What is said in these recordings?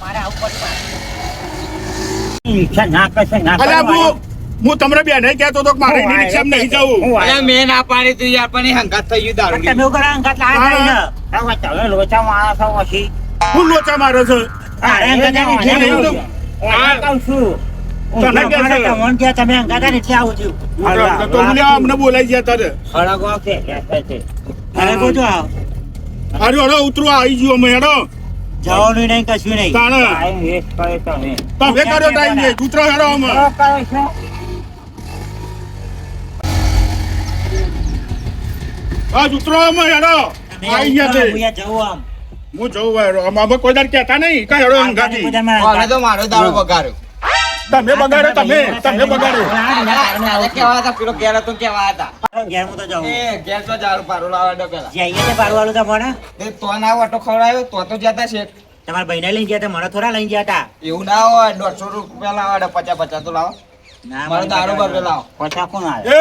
મારે આવું પડે રિક્ષા ના કરશે ના હું તમને બે નહીં કહેતો તો મારે એની રિક્ષામાં નહીં જવું. અરે મેં ના પાડી તું યાર પણ હંગાત થઈ ગયું દારૂ. તમે ઉગરા અંગાત લાયા ને હવે તમે લોચા મારા છો પછી હું લોચા મારે છે. અરે અંગાત ની આ કહું છું તને કે છે? તમને કે તમે અંગાત ને એટલે આવું છું તો હું અમને બોલાઈ ગયા તારે. હળગો છે અરે બોજો અરે અરે ઉતરો આવી ગયો અમે હેડો. જવાનું નહીં કશું નહીં તાણે. ટાઈમ વેસ્ટ કરે તમે તમે કર્યો ટાઈમ છે ઉતરો હેડો અમે. કરે છે આજ ઉતરો અમે હેડો. આવી ગયા તે. હું જવું આમ હું જવું હેડો. અમે કોઈ દાડ કહેતા નહીં કઈ હેડો અંગાથી. હવે તો મારો દારૂ બગાડ્યો. તમે બગાડો તમે બગાડો. તારે કેવા હતા પેલો ઘેર હતો કેવા હતા ઘેર હું તો જાઉં એ ઘેર તો દારૂ પારો લાવવા પેલા જઈએ તે પાડું વાળું તમને એ તો ના ઓટો ખવડાવ્યો તો જતા છે તમારા ભાઈને લઈને ગયા હતા મને થોડા લઈને ગયા હતા એવું ના હોય 150 રૂપિયા લાવવા 50 તો લાવો ના મારો દારૂ બગડે લાવો પછા કોણ આવે એ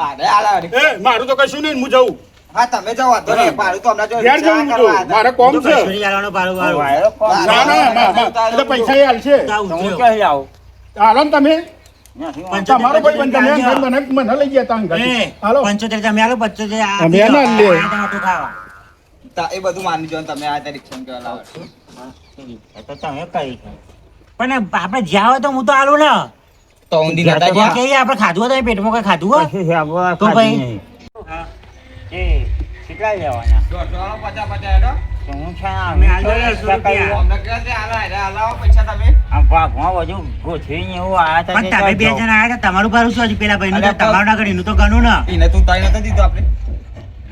અરે આલા એ મારું તો કશું નહીં હું જવું. હા તમે જાઓ વાંધો નહીં પાડું તો હમણાં જો ઘેર જવું રિક્ષા છું. કરવા હતા. મારે કોમ છે. કસ્ટડી આલવાનો પાડું વાળું ના પૈસા એ હાલશે. હાલો ને તમે તમારો ભાઈ બંધ તમે મને લઈ ગયા તા અંગાથી. હાલો 75 તમે આલો 75 અમે ના લે. એ બધું માની જો તમે આ રિક્ષા કેવા લાવો તો તમે કઈ પણ આપણે જ્યાં હોય તો હું તો આલું ને તો ઊંધી નતા ગયા કે આપણે ખાધું હતું પેટમાં કઈ ખાધું હોય તો ભાઈ એ કેટલા લેવાના 150 હેડો હું છે અમે અમને કહે છે આલાવો પૈસા તમે પણ તમે બે જણા આયા હતા તમારું ભારું શું હતું પેલા ભાઈનું તો તમારું ના કર્યું તો ગણું ને એને તું તાઈ નતો દીધો આપણે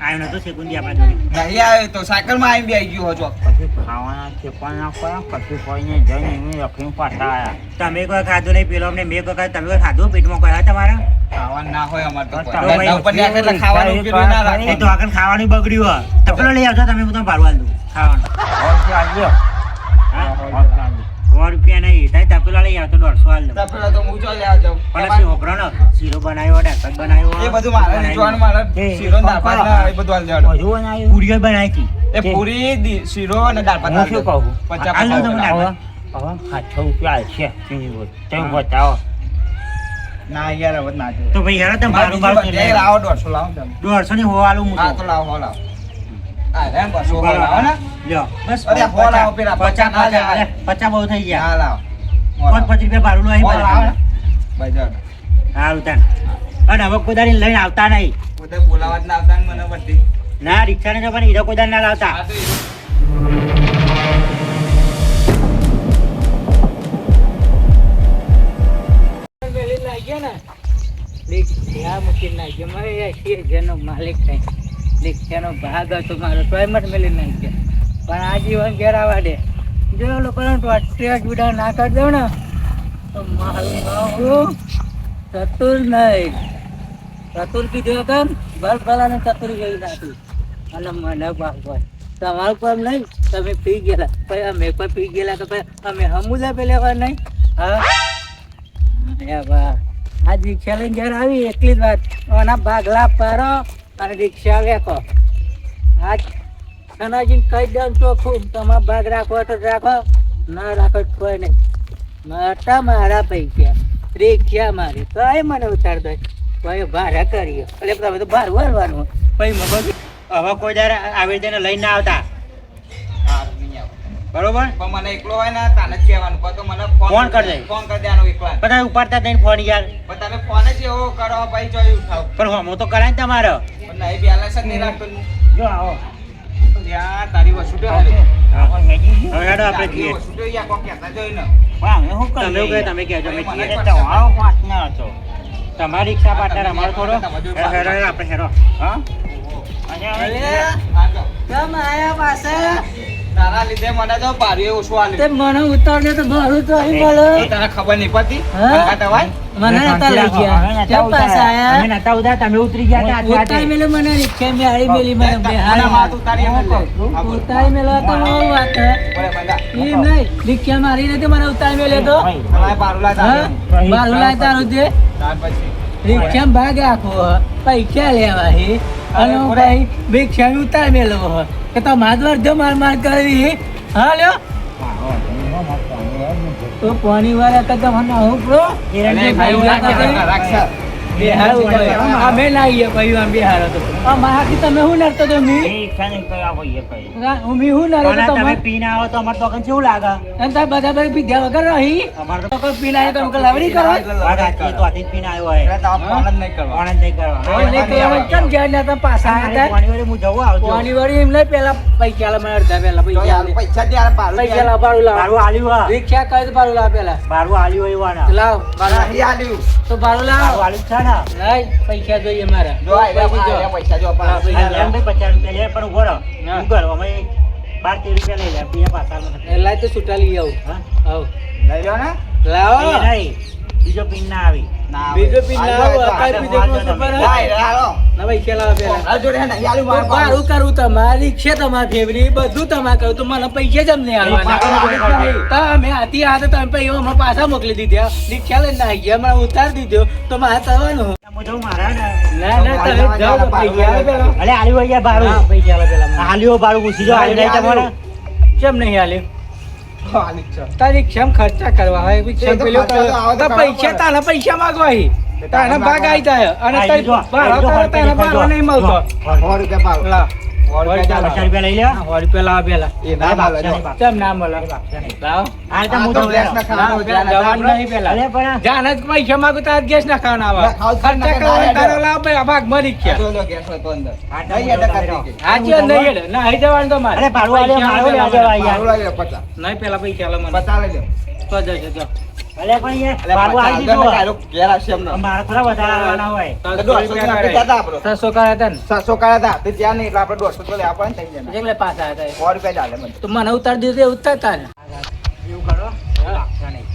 આવ્યો નતો સેકુંડી આપણા જોડે નહીં આવ્યો તો સાયકલ માં આવીને આવી ગયો છો પછી ખાવાના ખેપવાના કયા કશું કોઈને જઈને એમને રખીને પાછા આયા તમે કોઈ ખાધું નહીં પેલો અમને મેં કોઈ તમે કોઈ ખાધું પેટમાં કોઈ તમારા ખાવાનું ના હોય અમારે તો તો કોઈ. ઘરના ઉપર નીકળે એટલે ખાવાનું પીવાનું ના રાખે. એ તો આગળ ખાવાનું બગડ્યું હોય તો પેલો લઈ આવજો તમે બધું ભાડું આલ દઉં ખાવાનું હા? 100 રૂપિયા નહીં થાય તપેલા લઈ આવતો 150 આલ દઉં તપેલા તો હું જો લેવા જાઉં. પણ શું હોભરો ને શીરો બનાવ્યો ડાકર બનાવ્યો એ બધું મારે જોવાનું મારે શીરો ને દાળ ભાત ને એ બધું હાલ દેવાનું. પૂરીઓ બનાવી હતી એ પૂરી શીરો અને દાળ ભાત હું શું કહું 50 આલ દઉં તમને હવે 700 રૂપિયા આવશે તમે બતાવો ના યાર હવે ના જો તો ભાઈ હેરો તમે ભાડું ભાડું એ લાવો 150 લાવો ને તમે. 150 ની હો આલું હું હા તો લાવો હો લાવો હા રેમ બસ હો લાવો ને લ્યો બસ અરે હો લાવો પેલા 50 ના લેવાય. 50 બહુ થઈ ગયા હા લાવો 5 રૂપિયા ભાડું હો લાવો ને. નહીં ભાઈ જાઓ. સારું તાન અને હવે કોઈ દાડી લઈને આવતા નહીં પોતે બોલાવા જ ના આવતા ને મને બધી. ના રિક્ષા ને જો પણ હીરો કોઈ દાડી ના લાવતા હા તો એ માલિક રિક્ષાનો ભાગ હતો મારો તોય મત મેલી નાખ્યો પણ આજીવન ઘેર આવવા દે જો લોકોનો ટ્રેક વિડા ના કરી દઉં ને તો મારું નામ ચતુર નહીં ચતુર કીધું હતું બસ ભલાને ચતુર ગઈ નાખ્યું અને મને ભાગ હોય તમારું પણ નહીં તમે પી ગયેલા પછી અમે પણ પી ગયેલા તો પછી અમે હમુલા પે લેવા નહીં હા આ રિક્ષા લઈને ઘેર આવી એટલી જ વાત આના ભાગલા પારો અને રિક્ષા વેકો આજ સનાજીને કહી દઉં ચોખ્ખું તમારે ભાગ રાખવો તો રાખો ના રાખો તો કોઈ નહીં મારા મારા પૈસા રિક્ષા મારી કઈ મને ઉતાર દો ભાઈ ભાડા કરીએ એટલે તમે તો ભાર વાળવાનું પછી મગજ હવે કોઈ દાડે આવી રીતે લઈને ના આવતા સારું નહીં આવે. બરોબર પણ મને એકલો હોય ને તાને જ કહેવાનું પણ તો મને ફોન કરી દે. ફોન કરી દેવાનો એકલા. બધા ઉપાડતા થઈને ફોન યાર પણ તમે ફોન જ એવો કરો ભાઈ જોઈ ઉઠાવ પણ હમો તો કરાય ને તમારો પણ નહીં બેલેન્સ જ નહીં રાખતો જો આવો ત્યાં તારી વસ્તુ તો હારે. હવે હેડો આપણે તારી જઈએ વસ્તુ તો યા કોક કહેતા જોઈ ને તમે શું કહે તમે કહેજો અમે મને જઈએ પણ તમારો પાર્ટનર છો તમારી રિક્ષા પાર્ટનર અમારો થોડો હેડો આપણે હેડો હા અને અરે, હવે આ જો. કેમ આયા પાસે તારા લીધે મને તો ભારીએ ઓછું તે આલ્યું. મને ઉતારજો તો ભાડું તો અહીં મળે તો તને ખબર નહીં પડતી હા? અંગાત અવાય? મને નતા લઈ ગયા કેમ પાછા અમે આયા નતા ઉધા તમે ઉતરી ગયા હતા ઉતારી આટલા મેલે મને રિક્ષા મેં હારી મેલી મને મને બેહાડી માથું ઉતારી એમ જ લે. આ બોલ. ઉતારી મેલો તો બહુ વાત હે. બોલે બંધા. એમ નહીં રિક્ષા મારી નથી મને ઉતારી મેલે તો તમારે પારુલા હા તારે. બારું લાય તારું તે ત્યાર પછી રિક્ષા ભાગ આખો પૈસા લેવા હે અને હું ભાઈ રિક્ષા ઉતારી મેલો કે તો માધવર જો માર માર કરવી હા લ્યો તો પાણી વાળા કરતા મને હું પ્રો બિહાર અમે લાવીએ ભાઈ આમ બિહાર હતો મારાથી તમે શું નડતો તો મી હું નડતો તમે પીને આવો તો અમારે તો કેવું લાગે બધા બધા પીધા વગર રહી અમારે તો કોઈ પીને આવ્યો તો લાવડી કરો પીને આવ્યો હોય આનંદ નહીં કરવા આનંદ નહીં કરવા કેમ ગયા ને તમે પાછા આવ્યા પાણી હું જવું આવજો પાણી વાળી એમ લઈ પેલા પૈસા લા મને અડધા પેલા પૈસા ત્યારે પૈસા લા બારું લાવ બારું આલ્યું રિક્ષા કઈ તો બારું લાવ પેલા બારું આલ્યું હોય વાના લાવ તો બારું લાવ બારું આલ્યું છે ને નહીં પૈસા જોઈએ મારા પૈસા જો લેમ ભાઈ 50 રૂપિયા લે પણ ઉભો રહો હું કરો અમે 12 રૂપિયા લઈ લે બીજા પાછા લાય તો છૂટા લઈ આવું હા આવ લઈ લો ને લાવો નહીં બીજો પિન ના આવી બીજો પી લાવો અકાઈ પી દેખો ખબર હે ના પૈસા લાવો પેલા બારું કરું તમારી છે તમાર ફેવરી બધું તમારે કહું તો મને પૈસા જ અમને આવવાના તમે આથી આ તો તમે પૈસા મને પાછા મોકલી દીધા રિક્ષા લઈને આવી ગયા મને ઉતારી દીધો તો મારે થવાનું હું જવું મારા ને ના ના તમે જાઓ પૈસા આલે પેલા અલે આલ્યું હોય યાર બારું પૈસા આલે પેલા આલ્યું બારું પૂછી જો આલ્યું નહીં તમારે કેમ નહીં આલ્યું તારી ક્ષમ ખર્ચા કરવા હોય પૈસા તારા પૈસા માંગવા તારા ભાગ આવી જાય અને તારા ભાગ નહીં મળતો 100 રૂપિયા લા 50 રૂપિયા લઈ લે 100 રૂપિયા લાવ પેલા એ ના ભાવે કેમ ના મળે લાવ આ તો હું તો જવાનું નહીં પેલા અલે પણ જાન જ પૈસા માંગુ તાર ગેસ ના ખાવાના આવે ખર્ચા કરવા તારો લાવ ભાઈ ભાગ મરી ગયા જો લો ગેસ હતો અંદર આજે નહીં હેડ ના હઈ જવાનું તો મારે અરે બારું આલ્યો મારો લે દેવા યાર નહીં પેલા પૈસા લે મને બતાવે લો તો જશે જો અલે પણ યાર બારું આલી દીધું ઘેર આવશે એમને મારા થોડા વધારે આવવાના હોય 150 આપતા આપણો 700 કર્યા હતા ને 700 કર્યા હતા તે ત્યાં નહીં એટલે આપણે 150 તો લે આપણને થઈ જાય એટલે પાછા હતા 100 રૂપિયા ચાલે મને તો મને ઉતાર દીધું ઉતારતા ને એવું કરો લાગશે નહીં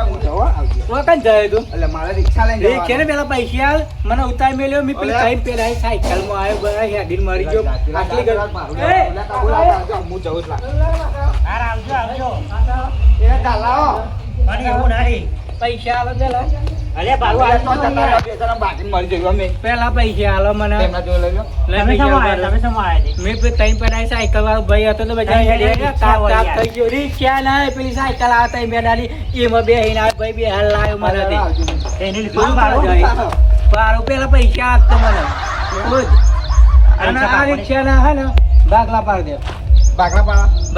હું જવા આવજો તો કઈ જાય તું એટલે મારે રિક્ષા લઈને એ કે ને પેલા પૈસા આલ મને ઉતાર મેલ્યો મી પેલી ટાઈમ પેલા સાયકલ માં આવ્યો બરા હેડીન મરી ગયો આટલી ગયો હું જવું જ લાગે હાર આવજો આવજો એ ચાલાઓ પણ એવું નહીં પૈસા આલો પેલા અલે બારું આલ્યો બાકી મરી જઈએ અમે પેલા પૈસા આલો મને તેમના જો લઈ લો તમે શેમાં આયા તમે શેમાં આયા મેં પેલી ટાઈમ પેલા સાયકલ વાળો ભાઈ હતો તો બધા કાપ થઈ ગયો રિક્ષા ના પેલી સાયકલ આવતા મેદાની એમાં બે હિના ભાઈ બે હાલ લાવ્યો મને એને લીધું બારું બારું પેલા પૈસા આપતો મને અને આ રિક્ષા ના હે ને બાગલા પાડી દે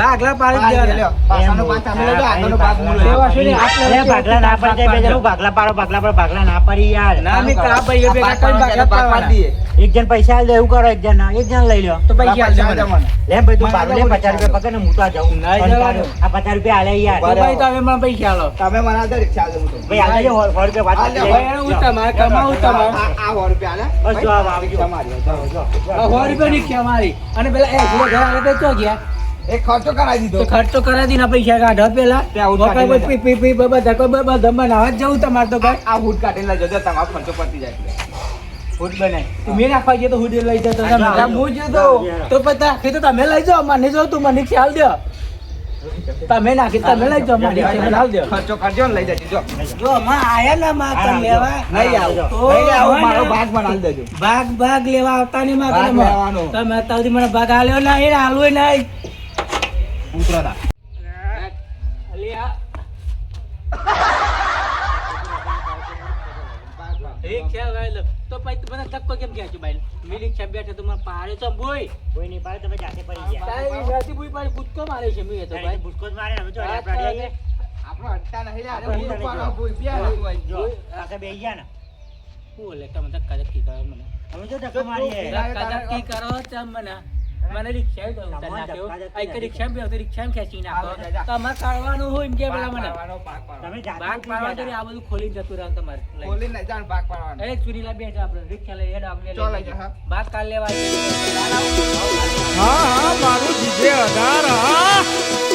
બાગલા પાડી દે પાછાનો પાછા અમે લેજો આગળનો ભાગ હું લઈ સેવા છે ને અરે ભાગલા ના પડી જાય બેજરું ભાગલા પાડો ભાગલા ના પડી યાર ના મે કા ભાઈ બે કઈ બાગલા પાડવા દઈએ એક જણ પૈસા આલ દે એવું કરો એક જણ લઈ લ્યો તો પૈસા આલ દે મને લે ભાઈ તું બારું લે 50 રૂપિયા પકડ ને હું તો જાઉં ના જવાનું. આ 50 રૂપિયા આલે યાર ભાઈ તમે મને પૈસા આલો તમે મને આ રિક્ષા આલો હું તો ભાઈ આલે 100 રૂપિયા વાત કરી ભાઈ એને ઉત્તમ આ કમાઉ ઉત્તમ આ 100 રૂપિયા આલે બસ જો આવજો તમારી જાઓ જાઓ 100 રૂપિયા રિક્ષા મારી અને પેલા એ ઘર આવે તો ચો ગયા એક ખર્ચો કરાવી દીધો તો ખર્ચો કરા દીના પૈસા કાઢો પેલા ત્યાં ઉઠાડી પી પી પી બધા ધમણ આવા જવું તમારે તો ભાઈ આ હુડ કાઢીને લઈ જજો તમારો ખર્ચો પતી જાય હુડ બનાય મેં નાખવા ગયો તો હુડ લઈ જતો તમે હા, હું જો તો પછી નાખી તો તમે લઈ જાઓ મને જો તું મને ખ્યાલ દો તમે નાખી તમે લઈ જાઓ મને ખ્યાલ દો ખર્ચો કરજો ને લઈ જજો જો માં આયા ના માં તને લેવા નહીં આવું નહીં આવું મારો ભાગ બનાવી દેજો ભાગ લેવા આવતા નહીં માં ભાગ લેવાનો. તમે અત્યારથી મને ભાગ આલ્યો ના એ હાલવું નહીં ઉતરો અલિયા રિક્ષા વાળો તો પછી મને ધક્કો કેમ કહે છે ભાઈ મી રિક્ષા બેઠે તો મને પાડે તો બોય કોઈ નહીં પાડે તમે જાતે પડી ગયા તારી જાતિ બોય પાડી કૂદકો મારે છે મી તો ભાઈ બુસ્કો જ મારે હવે જો આપણે આવીએ આપણો અડતા નહીં આપણે હું નહીં ઉપાડો જો. ભૂઈ પ્યા જો પાસે બેહી ગયા ને હું લે તમે ધક્કા ધક્કી કરો મને અમે જો ધક્કો મારીએ ધક્કા ધક્કી કરો તમ મને રિક્ષા દો ઉતાર નાખ્યો આ એક રિક્ષા બે તો રિક્ષા ખેંચી નાખો તમારે કાઢવાનું હોય એમ કે પેલા મને તમે જાતે ભાગ પાડવા તો આ બધું ખોલી જતું રહે તમારે બોલી નહીં જાણ ભાગ પાડવાનો એ સુરીલા બેઠા આપણે રિક્ષા લઈ હેડ આપણે ચાલ લઈ જા, હા. ભાગ કાઢ લેવા હા મારું જીજે 18